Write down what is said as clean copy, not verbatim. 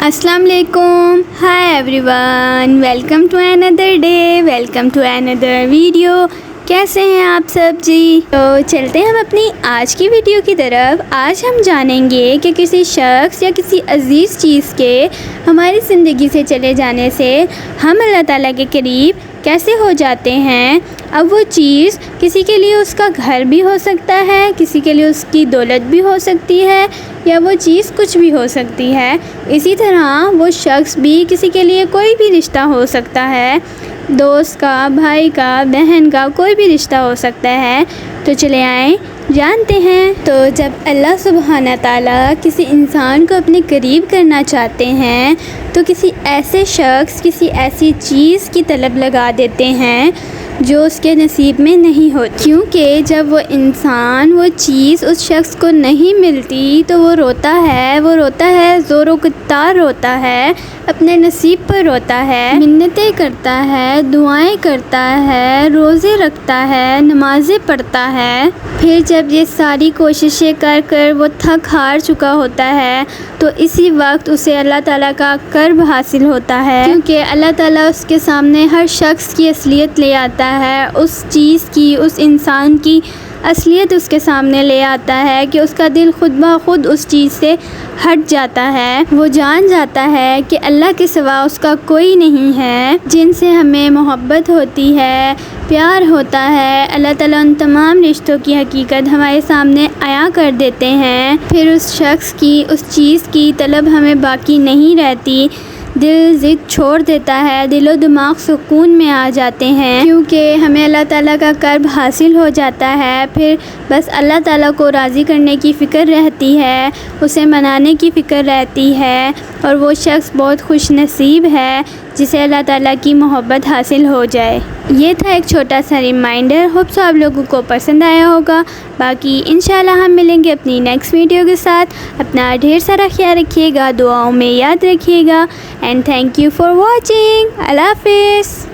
السلام علیکم. Hi everyone, welcome to another day, welcome to another video. کیسے ہیں آپ سب جی؟ تو چلتے ہیں ہم اپنی آج کی ویڈیو کی طرف. آج ہم جانیں گے کہ کسی شخص یا کسی عزیز چیز کے ہماری زندگی سے چلے جانے سے ہم اللہ تعالیٰ کے قریب کیسے ہو جاتے ہیں. اب وہ چیز کسی کے لیے اس کا گھر بھی ہو سکتا ہے, کسی کے لیے اس کی دولت بھی ہو سکتی ہے, یا وہ چیز کچھ بھی ہو سکتی ہے. اسی طرح وہ شخص بھی کسی کے لیے کوئی بھی رشتہ ہو سکتا ہے, دوست کا, بھائی کا, بہن کا, کوئی بھی رشتہ ہو سکتا ہے. تو چلے آئیں جانتے ہیں. تو جب اللہ سبحانہ تعالیٰ کسی انسان کو اپنے قریب کرنا چاہتے ہیں تو کسی ایسے شخص, کسی ایسی چیز کی طلب لگا دیتے ہیں جو اس کے نصیب میں نہیں ہوتی, کیونکہ جب وہ انسان وہ چیز اس شخص کو نہیں ملتی تو وہ روتا ہے, زور و قطار روتا ہے, اپنے نصیب پر روتا ہے, منتیں کرتا ہے, دعائیں کرتا ہے, روزے رکھتا ہے, نمازیں پڑھتا ہے. پھر جب یہ ساری کوششیں کر کر وہ تھک ہار چکا ہوتا ہے تو اسی وقت اسے اللہ تعالیٰ کا قرب حاصل ہوتا ہے, کیونکہ اللہ تعالیٰ اس کے سامنے ہر شخص کی اصلیت لے آتا ہے, اس چیز کی, اس انسان کی اصلیت اس کے سامنے لے آتا ہے کہ اس کا دل خود بخود اس چیز سے ہٹ جاتا ہے. وہ جان جاتا ہے کہ اللہ کے سوا اس کا کوئی نہیں ہے جن سے ہمیں محبت ہوتی ہے, پیار ہوتا ہے. اللہ تعالیٰ ان تمام رشتوں کی حقیقت ہمارے سامنے عیاں کر دیتے ہیں. پھر اس شخص کی, اس چیز کی طلب ہمیں باقی نہیں رہتی, دل ضد چھوڑ دیتا ہے, دل و دماغ سکون میں آ جاتے ہیں, کیونکہ ہمیں اللہ تعالیٰ کا قرب حاصل ہو جاتا ہے. پھر بس اللہ تعالیٰ کو راضی کرنے کی فکر رہتی ہے, اسے منانے کی فکر رہتی ہے, اور وہ شخص بہت خوش نصیب ہے جسے اللہ تعالیٰ کی محبت حاصل ہو جائے. یہ تھا ایک چھوٹا سا ریمائنڈر. ہوپ سو آپ لوگوں کو پسند آیا ہوگا. باقی انشاءاللہ ہم ملیں گے اپنی نیکسٹ ویڈیو کے ساتھ. اپنا ڈھیر سارا خیال رکھیے گا, دعاؤں میں یاد رکھیے گا. And thank you for watching. Allah حافظ.